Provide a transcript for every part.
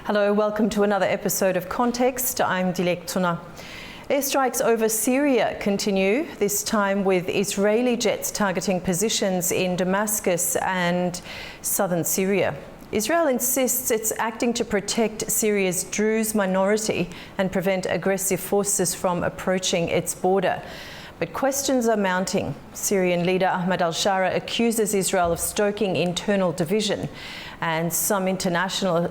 Hello, welcome to another episode of Context. I'm Dilek Tuna. Airstrikes over Syria continue, this time with Israeli jets targeting positions in Damascus and southern Syria. Israel insists it's acting to protect Syria's Druze minority and prevent aggressive forces from approaching its border. But questions are mounting. Syrian leader Ahmad al-Shara accuses Israel of stoking internal division. And some international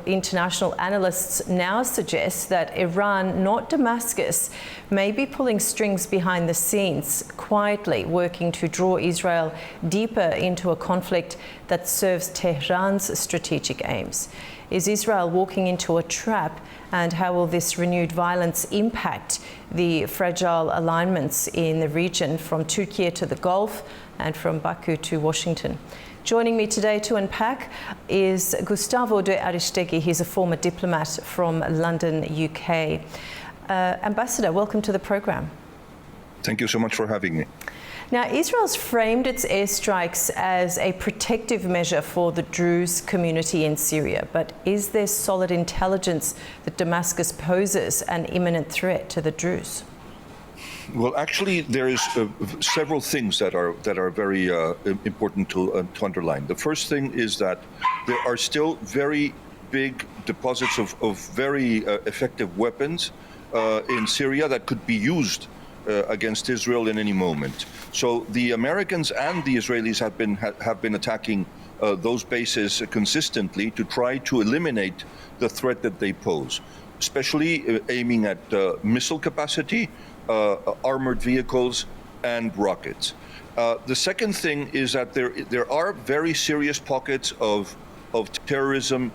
analysts now suggest that Iran, not Damascus, may be pulling strings behind the scenes, quietly working to draw Israel deeper into a conflict that serves Tehran's strategic aims. Is Israel walking into a trap? And how will this renewed violence impact the fragile alignments in the region from Turkey to the Gulf and from Baku to Washington? Joining me today to unpack is Gustavo de Aristegui. He's a former diplomat from London, UK. Ambassador, welcome to the program. Thank you so much for having me. Now, Israel's framed its airstrikes as a protective measure for the Druze community in Syria, but is there solid intelligence that Damascus poses an imminent threat to the Druze? Well, actually, there is several things that are very important to underline. The first thing is that there are still very big deposits of very effective weapons in Syria that could be used against Israel in any moment. So the Americans and the Israelis have been attacking those bases consistently to try to eliminate the threat that they pose, especially aiming at missile capacity, armored vehicles, and rockets. The second thing is that there are very serious pockets of terrorism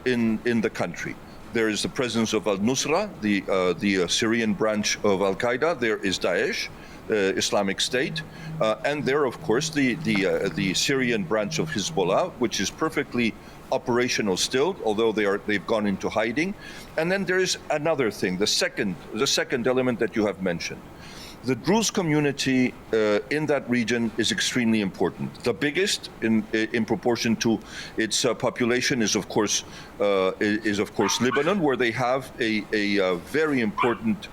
in the country. There is the presence of al-Nusra, the Syrian branch of al-Qaeda. There is Daesh, Islamic State, and there, of course, the Syrian branch of Hezbollah, which is perfectly operational still, although they've gone into hiding. And then there is another thing, the second element that you have mentioned. The Druze community in that region is extremely important. The biggest in proportion to its population is of course Lebanon, where they have a very important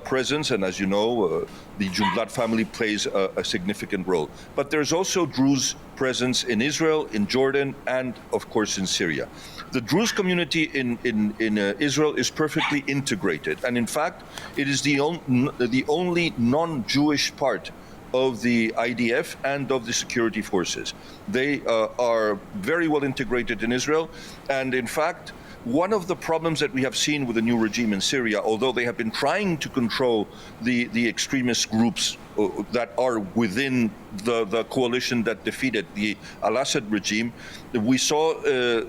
presence, and as you know, the Jumblat family plays a significant role. But there's also Druze presence in Israel, in Jordan, and of course in Syria. The Druze community in Israel is perfectly integrated, and in fact, it is the only non-Jewish part of the IDF and of the security forces. They are very well integrated in Israel, and in fact, one of the problems that we have seen with the new regime in Syria, although they have been trying to control the extremist groups that are within the coalition that defeated the al-Assad regime, we saw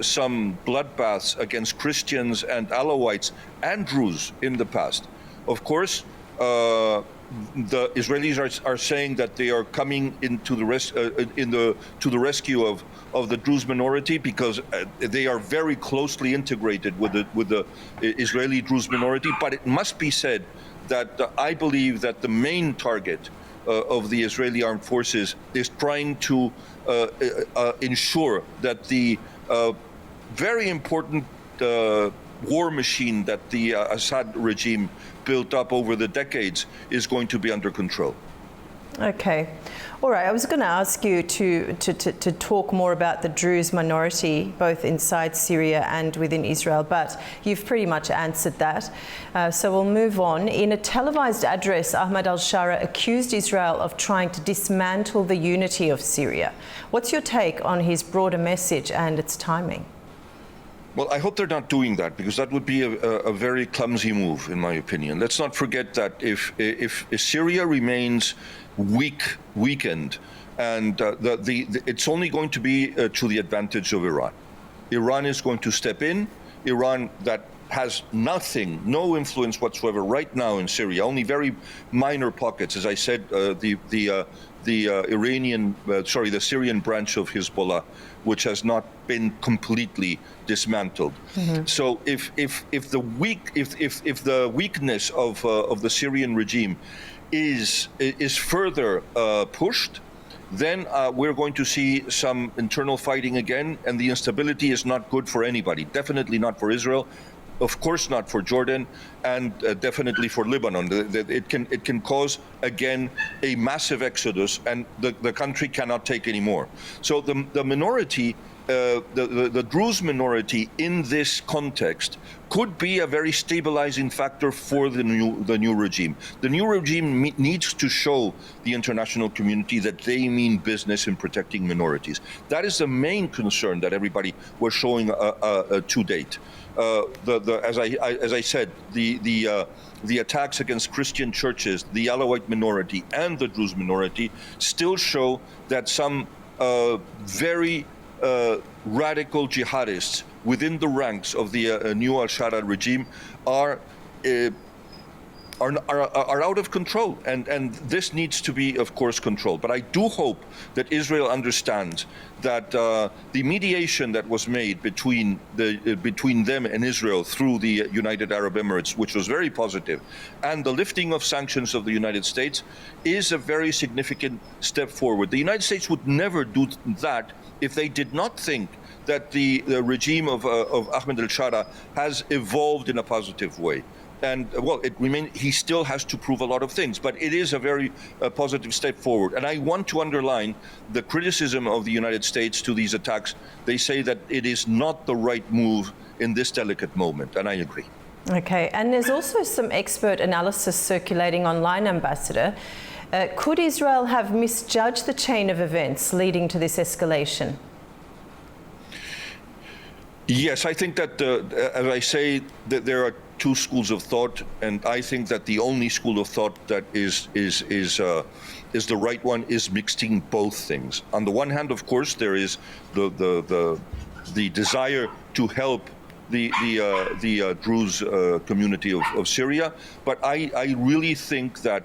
some bloodbaths against Christians and Alawites and Druze in the past. Of course, the Israelis are saying that they are coming into to the rescue of the Druze minority because they are very closely integrated with the Israeli Druze minority. But it must be said that I believe that the main target of the Israeli armed forces is trying to ensure that the very important war machine that the Assad regime built up over the decades is going to be under control. Okay. All right. I was going to ask you to talk more about the Druze minority, both inside Syria and within Israel, but you've pretty much answered that. So we'll move on. In a televised address, Ahmad al-Shara accused Israel of trying to dismantle the unity of Syria. What's your take on his broader message and its timing? Well, I hope they're not doing that, because that would be a very clumsy move, in my opinion. Let's not forget that if Syria remains weakened, and it's only going to be to the advantage of Iran. Iran is going to step in. Iran that has no influence whatsoever right now in Syria, only very minor pockets. As I said, the Syrian branch of Hezbollah, which has not been completely dismantled. Mm-hmm. So if the weakness of the Syrian regime is further pushed, then we're going to see some internal fighting again, and the instability is not good for anybody, definitely not for Israel, of course not for Jordan, and definitely for Lebanon. It can cause, again, a massive exodus, and the country cannot take any more. So the minority, the Druze minority in this context could be a very stabilizing factor for the new regime. The new regime needs to show the international community that they mean business in protecting minorities. That is the main concern that everybody was showing to date. As I said, the attacks against Christian churches, the Alawite minority, and the Druze minority still show that some very radical jihadists within the ranks of the new al-Shara regime are out of control, and this needs to be, of course, controlled. But I do hope that Israel understands that the mediation that was made between them and Israel through the United Arab Emirates, which was very positive, and the lifting of sanctions of the United States, is a very significant step forward. The United States would never do that if they did not think that the regime of Ahmed al-Shara has evolved in a positive way. And well, he still has to prove a lot of things, but it is a very positive step forward. And I want to underline the criticism of the United States to these attacks. They say that it is not the right move in this delicate moment, and I agree. Okay, and there's also some expert analysis circulating online, Ambassador. Could Israel have misjudged the chain of events leading to this escalation? Yes, I think that, as I say, that there are two schools of thought, and I think that the only school of thought that is the right one is mixing both things. On the one hand, of course, there is the desire to help the Druze community of Syria, but I really think that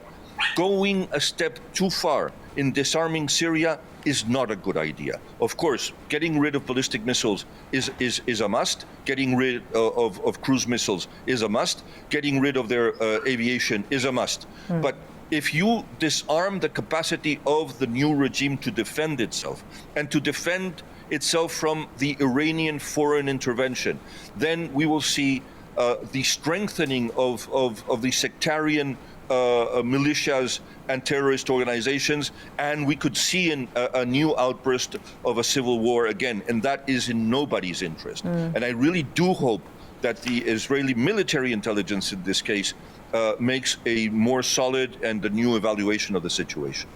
going a step too far in disarming Syria is not a good idea. Of course, getting rid of ballistic missiles is a must. Getting rid of cruise missiles is a must. Getting rid of their aviation is a must. But if you disarm the capacity of the new regime to defend itself and to defend itself from the Iranian foreign intervention, then we will see the strengthening of the sectarian militias and terrorist organizations, and we could see a new outburst of a civil war again, and that is in nobody's interest. And I really do hope that the Israeli military intelligence in this case makes a more solid and a new evaluation of the situation.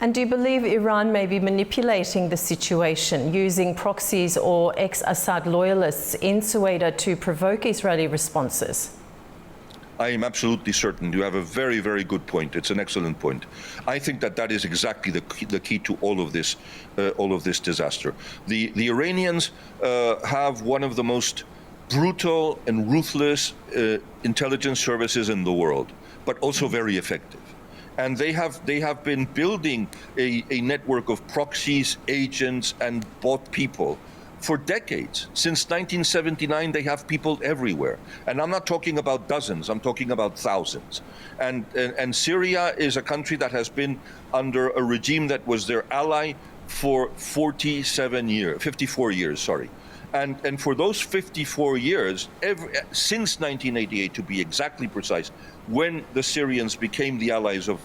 And do you believe Iran may be manipulating the situation, using proxies or ex-Assad loyalists in Sueda to provoke Israeli responses? I am absolutely certain. You have a very, very good point. It's an excellent point. I think that is exactly the key to all of this disaster. The Iranians have one of the most brutal and ruthless intelligence services in the world, but also very effective. And they have been building a network of proxies, agents, and bought people for decades. Since 1979, they have people everywhere. And I'm not talking about dozens, I'm talking about thousands. And Syria is a country that has been under a regime that was their ally for 54 years, sorry. And for those 54 years, since 1988 to be exactly precise, when the Syrians became the allies of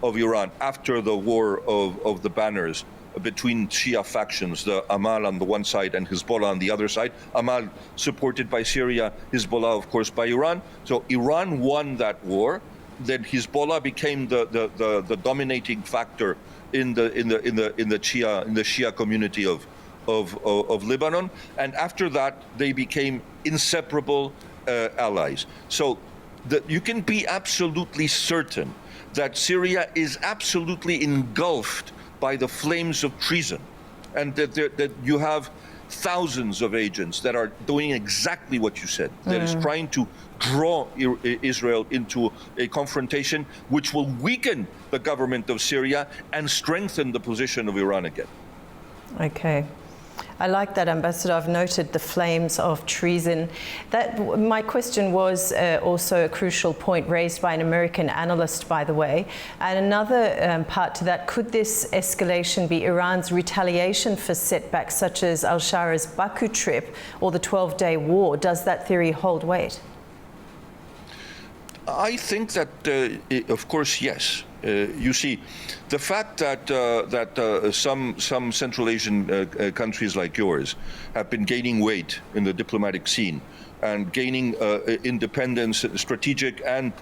Iran after the war of the banners between Shia factions, the Amal on the one side and Hezbollah on the other side. Amal supported by Syria, Hezbollah, of course, by Iran. So Iran won that war. Then Hezbollah became the dominating factor in the Shia community of Lebanon. And after that, they became inseparable allies. So you can be absolutely certain that Syria is absolutely engulfed by the flames of treason, and that you have thousands of agents that are doing exactly what you said, that is trying to draw Israel into a confrontation which will weaken the government of Syria and strengthen the position of Iran again. Okay. I like that, Ambassador. I've noted the flames of treason. My question was also a crucial point raised by an American analyst, by the way. And another part to that, could this escalation be Iran's retaliation for setbacks such as al-Shara's Baku trip or the 12-day war? Does that theory hold weight? I think that, of course, yes. You see, the fact that some Central Asian countries like yours have been gaining weight in the diplomatic scene and gaining independence, strategic and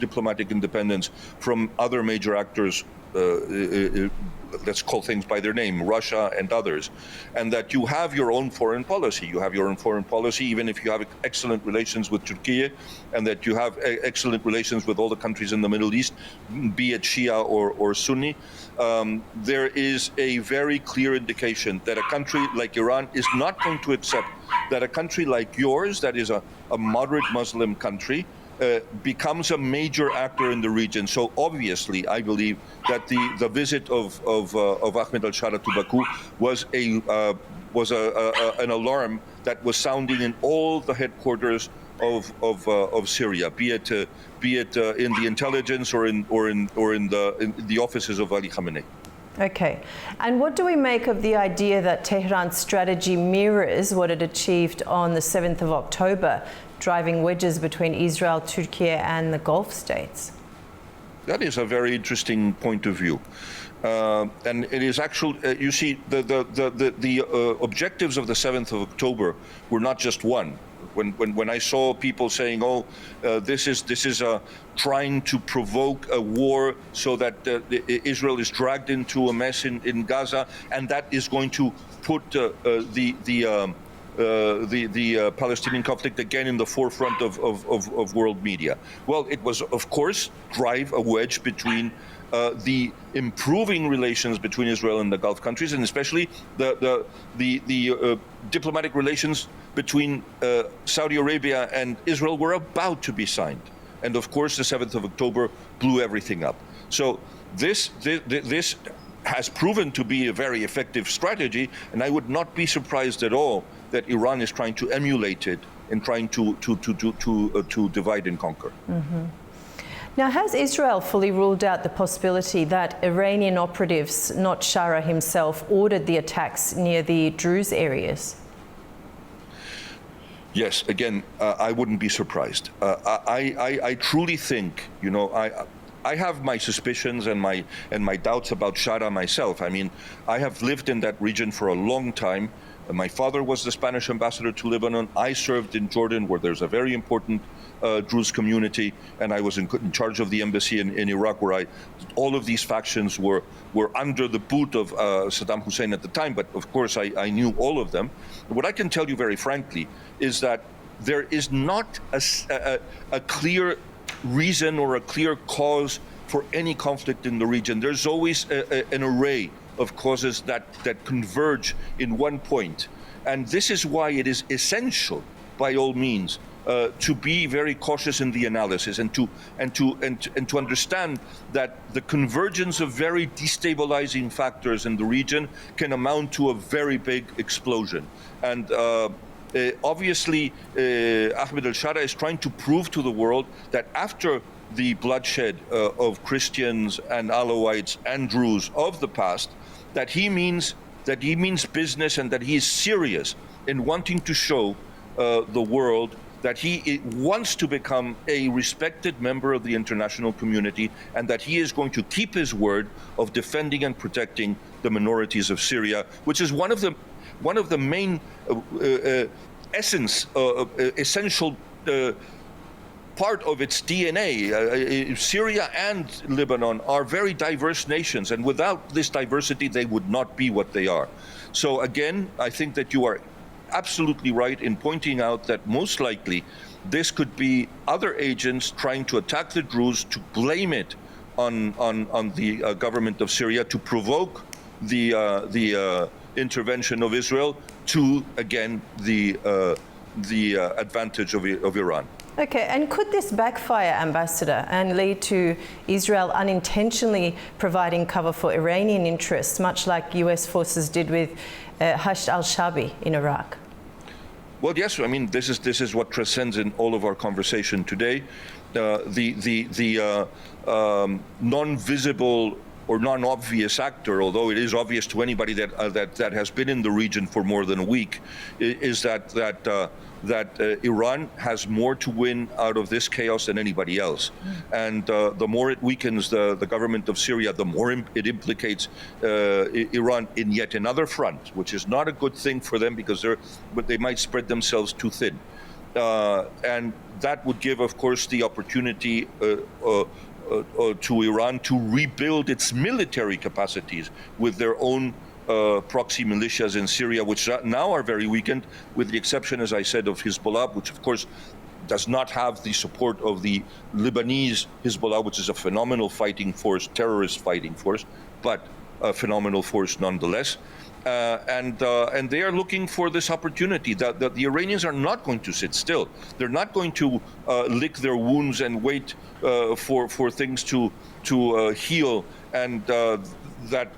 diplomatic independence from other major actors, let's call things by their name, Russia and others, and that you have your own foreign policy. You have your own foreign policy, even if you have excellent relations with Turkey, and that you have excellent relations with all the countries in the Middle East, be it Shia or Sunni. There is a very clear indication that a country like Iran is not going to accept that a country like yours, that is a moderate Muslim country, becomes a major actor in the region. So obviously, I believe that the visit of Ahmed al-Shara to Baku was an alarm that was sounding in all the headquarters of Syria, be it in the intelligence or in the offices of Ali Khamenei. Okay. And what do we make of the idea that Tehran's strategy mirrors what it achieved on the 7th of October, driving wedges between Israel, Turkey and the Gulf states? That is a very interesting point of view. And it is actually, you see, the objectives of the 7th of October were not just one. When I saw people saying, "Oh, this is trying to provoke a war so that Israel is dragged into a mess in Gaza, and that is going to put the Palestinian conflict again in the forefront of world media." Well, it was, of course, drive a wedge between the improving relations between Israel and the Gulf countries, and especially the diplomatic relations between Saudi Arabia and Israel were about to be signed. And of course, the 7th of October blew everything up. So this has proven to be a very effective strategy, and I would not be surprised at all that Iran is trying to emulate it and trying to divide and conquer. Mm-hmm. Now, has Israel fully ruled out the possibility that Iranian operatives, not Shara himself, ordered the attacks near the Druze areas? Yes, again, I wouldn't be surprised. I truly think, I have my suspicions and my doubts about Shara myself. I mean, I have lived in that region for a long time. My father was the Spanish ambassador to Lebanon. I served in Jordan, where there's a very important Druze community, and I was in charge of the embassy in Iraq, where all of these factions were under the boot of Saddam Hussein at the time, but of course I knew all of them. What I can tell you very frankly is that there is not a clear reason or a clear cause for any conflict in the region. There's always an array of causes that converge in one point. And this is why it is essential, by all means, to be very cautious in the analysis and to understand that the convergence of very destabilizing factors in the region can amount to a very big explosion. And obviously, Ahmed al-Shara is trying to prove to the world that after the bloodshed of Christians and Alawites and Druze of the past, that he means business, and that he is serious in wanting to show the world that he wants to become a respected member of the international community, and that he is going to keep his word of defending and protecting the minorities of Syria, which is one of the main essential part of its DNA. Syria and Lebanon are very diverse nations, and without this diversity, they would not be what they are. So again, I think that you are absolutely right in pointing out that most likely this could be other agents trying to attack the Druze, to blame it on the government of Syria, to provoke the intervention of Israel, to again the advantage of Iran. Okay, and could this backfire, Ambassador, and lead to Israel unintentionally providing cover for Iranian interests, much like US forces did with Hashd al-Shaabi in Iraq? Well, yes. I mean, this is what transcends in all of our conversation today. The non-visible or non-obvious actor, although it is obvious to anybody that has been in the region for more than a week, is that Iran has more to win out of this chaos than anybody else. And the more it weakens the government of Syria, the more it implicates Iran in yet another front, which is not a good thing for them because they might spread themselves too thin. And that would give, of course, the opportunity to Iran to rebuild its military capacities with their own proxy militias in Syria, which now are very weakened, with the exception, as I said, of Hezbollah, which of course does not have the support of the Lebanese Hezbollah, which is a phenomenal fighting force, terrorist fighting force, but a phenomenal force nonetheless. And they are looking for this opportunity. That the Iranians are not going to sit still. They're not going to lick their wounds and wait for things to heal and that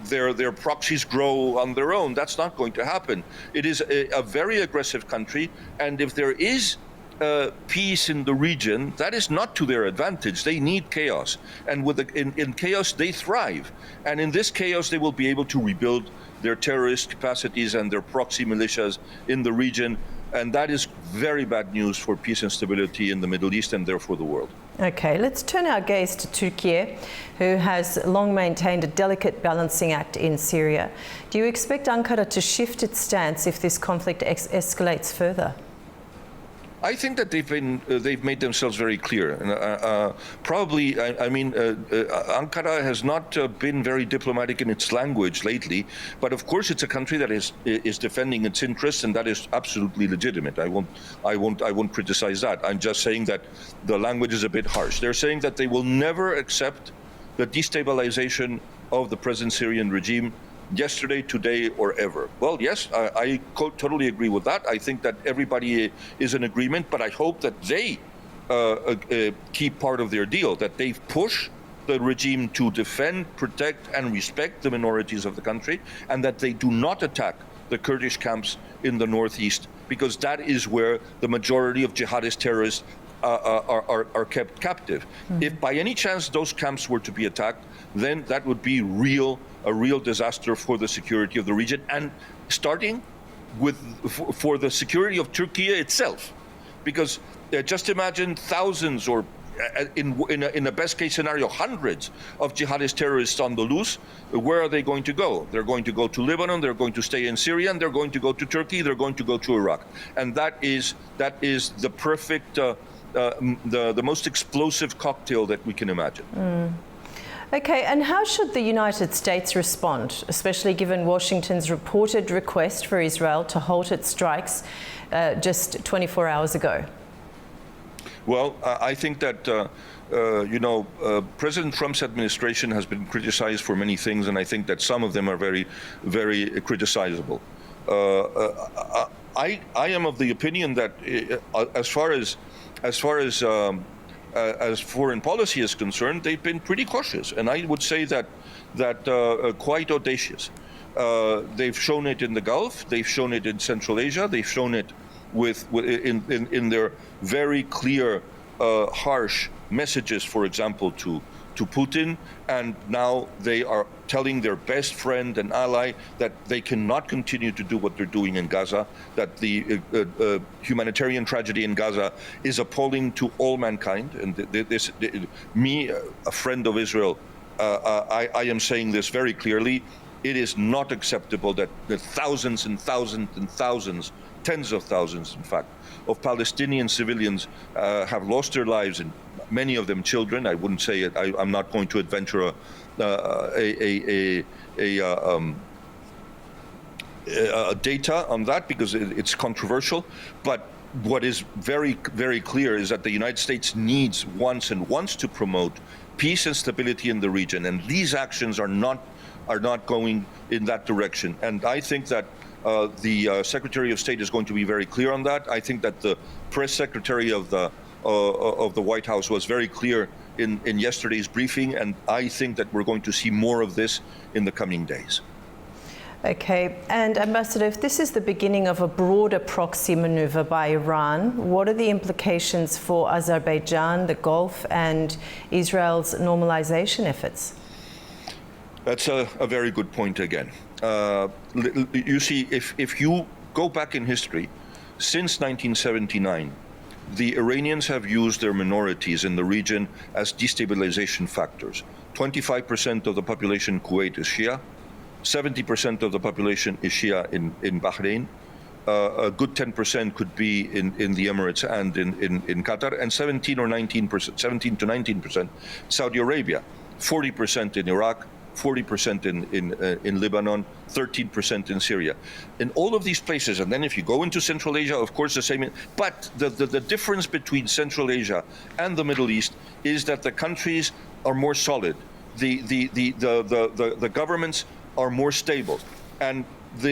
their proxies grow on their own. That's not going to happen. It is a very aggressive country, and if there is peace in the region, that is not to their advantage. They need chaos, and in chaos they thrive. And in this chaos, they will be able to rebuild their terrorist capacities and their proxy militias in the region. And that is very bad news for peace and stability in the Middle East and therefore the world. Okay, let's turn our gaze to Turkey, who has long maintained a delicate balancing act in Syria. Do you expect Ankara to shift its stance if this conflict escalates further? I think that they've made themselves very clear. Probably, Ankara has not been very diplomatic in its language lately, but of course it's a country that is defending its interests, and that is absolutely legitimate. I won't criticize that. I'm just saying that the language is a bit harsh. They're saying that they will never accept the destabilization of the present Syrian regime yesterday, today, or ever. Well, yes, I totally agree with that. I think that everybody is in agreement, but I hope that they keep part of their deal, that they push the regime to defend, protect, and respect the minorities of the country, and that they do not attack the Kurdish camps in the northeast, because that is where the majority of jihadist terrorists are kept captive. Mm-hmm. If by any chance those camps were to be attacked, then that would be a real disaster for the security of the region, and starting with for the security of Turkey itself, because just imagine thousands, or in a best case scenario, hundreds of jihadist terrorists on the loose. Where are they going to go? They're going to go to Lebanon, they're going to stay in Syria, and they're going to go to Turkey, they're going to go to Iraq. And that is the perfect, the most explosive cocktail that we can imagine. Okay, and how should the United States respond, especially given Washington's reported request for Israel to halt its strikes just 24 hours ago? Well, I think that, President Trump's administration has been criticized for many things, and I think that some of them are very, very criticizable. I am of the opinion that as far as foreign policy is concerned, they've been pretty cautious, and I would say that quite audacious. They've shown it in the Gulf, they've shown it in Central Asia, they've shown it in their very clear, harsh messages, for example, to Putin, and now they are telling their best friend and ally that they cannot continue to do what they're doing in Gaza, that the humanitarian tragedy in Gaza is appalling to all mankind. And a friend of Israel, I am saying this very clearly. It is not acceptable that thousands and thousands and thousands, tens of thousands, in fact, of Palestinian civilians have lost their lives, and many of them children. I wouldn't say it. I'm not going to adventure a data on that because it's controversial. But what is very, very clear is that the United States wants to promote peace and stability in the region, and these actions are not going in that direction. And I think that the Secretary of State is going to be very clear on that. I think that the press secretary of the of the White House was very clear in yesterday's briefing, and I think that we're going to see more of this in the coming days. Okay, and Ambassador, if this is the beginning of a broader proxy maneuver by Iran, what are the implications for Azerbaijan, the Gulf, and Israel's normalization efforts? That's a very good point again. You see, if you go back in history, since 1979, the Iranians have used their minorities in the region as destabilization factors. 25% of the population in Kuwait is Shia. 70% of the population is Shia in Bahrain. A good 10% could be in the Emirates and in Qatar, and 17 to 19% Saudi Arabia, 40% in Iraq, 40% in Lebanon, 13% in Syria. In all of these places, and then if you go into Central Asia, of course the same. But the difference between Central Asia and the Middle East is that the countries are more solid. The governments are more stable, and I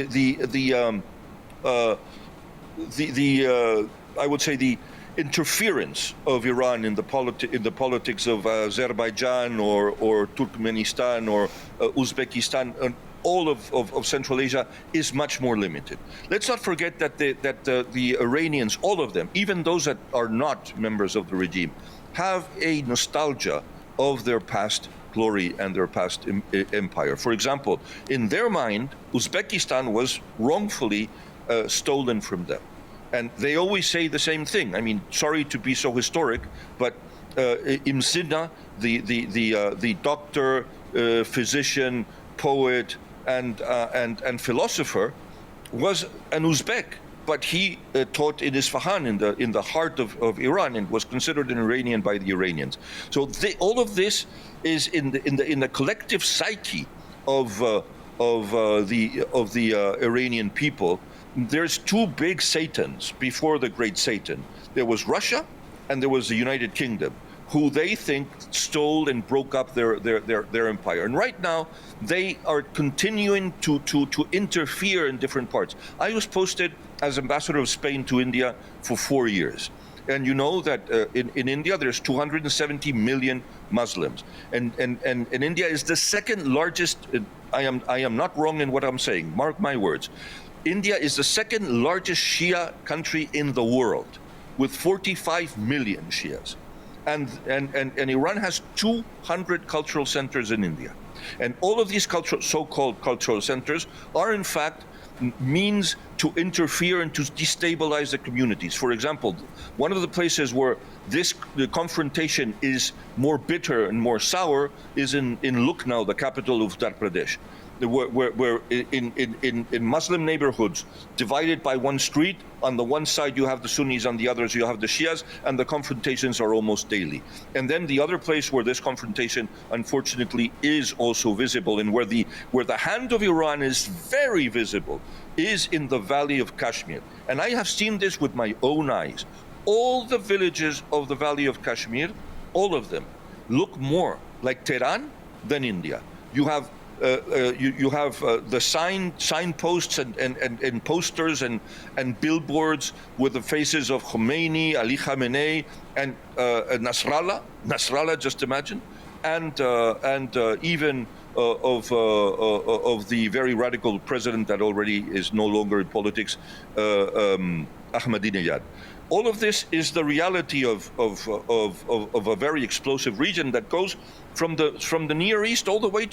would say the interference of Iran in the politics of Azerbaijan or Turkmenistan or Uzbekistan and all of Central Asia is much more limited. Let's not forget that the Iranians, all of them, even those that are not members of the regime, have a nostalgia of their past glory and their past empire. For example, in their mind, Uzbekistan was wrongfully stolen from them. And they always say the same thing. I mean, sorry to be so historic, but Imsina, the doctor, physician, poet, and philosopher, was an Uzbek, but he taught in Isfahan, in the heart of Iran, and was considered an Iranian by the Iranians. So all of this is in the collective psyche of the Iranian people. There's two big Satans before the great Satan. There was Russia and there was the United Kingdom, who they think stole and broke up their empire. And right now, they are continuing to interfere in different parts. I was posted as ambassador of Spain to India for 4 years. And you know that in India, there's 270 million Muslims. And India is the second largest, I am not wrong in what I'm saying, mark my words. India is the second largest Shia country in the world, with 45 million Shias. And Iran has 200 cultural centers in India. And all of these so-called cultural centers are, in fact, means to interfere and to destabilize the communities. For example, one of the places where the confrontation is more bitter and more sour is in Lucknow, the capital of Uttar Pradesh, where in Muslim neighborhoods divided by one street, on the one side you have the Sunnis, on the others you have the Shias, and the confrontations are almost daily. And then the other place where this confrontation unfortunately is also visible, and where the hand of Iran is very visible, is in the valley of Kashmir. And I have seen this with my own eyes. All the villages of the valley of Kashmir, all of them, look more like Tehran than India. You have the signposts and posters and billboards with the faces of Khomeini, Ali Khamenei, and Nasrallah, just imagine, and even of the very radical president that already is no longer in politics, Ahmadinejad. All of this is the reality of a very explosive region that goes from the Near East all the way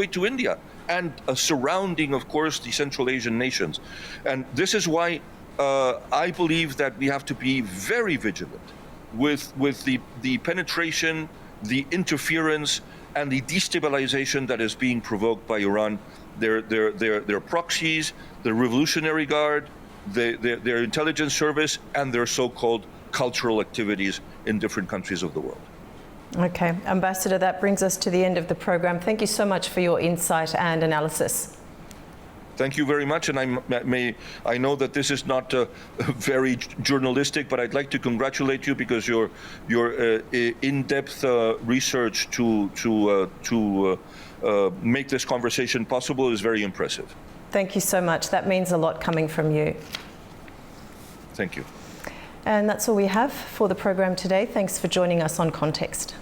to India, and surrounding, of course, the Central Asian nations. And this is why I believe that we have to be very vigilant with the penetration, the interference, and the destabilization that is being provoked by Iran, their proxies, the Revolutionary Guard, their intelligence service, and their so-called cultural activities in different countries of the world. Okay, Ambassador, that brings us to the end of the program. Thank you so much for your insight and analysis. Thank you very much, and I know that this is not very journalistic, but I'd like to congratulate you, because your in-depth research to make this conversation possible is very impressive. Thank you so much. That means a lot coming from you. Thank you. And that's all we have for the program today. Thanks for joining us on Context.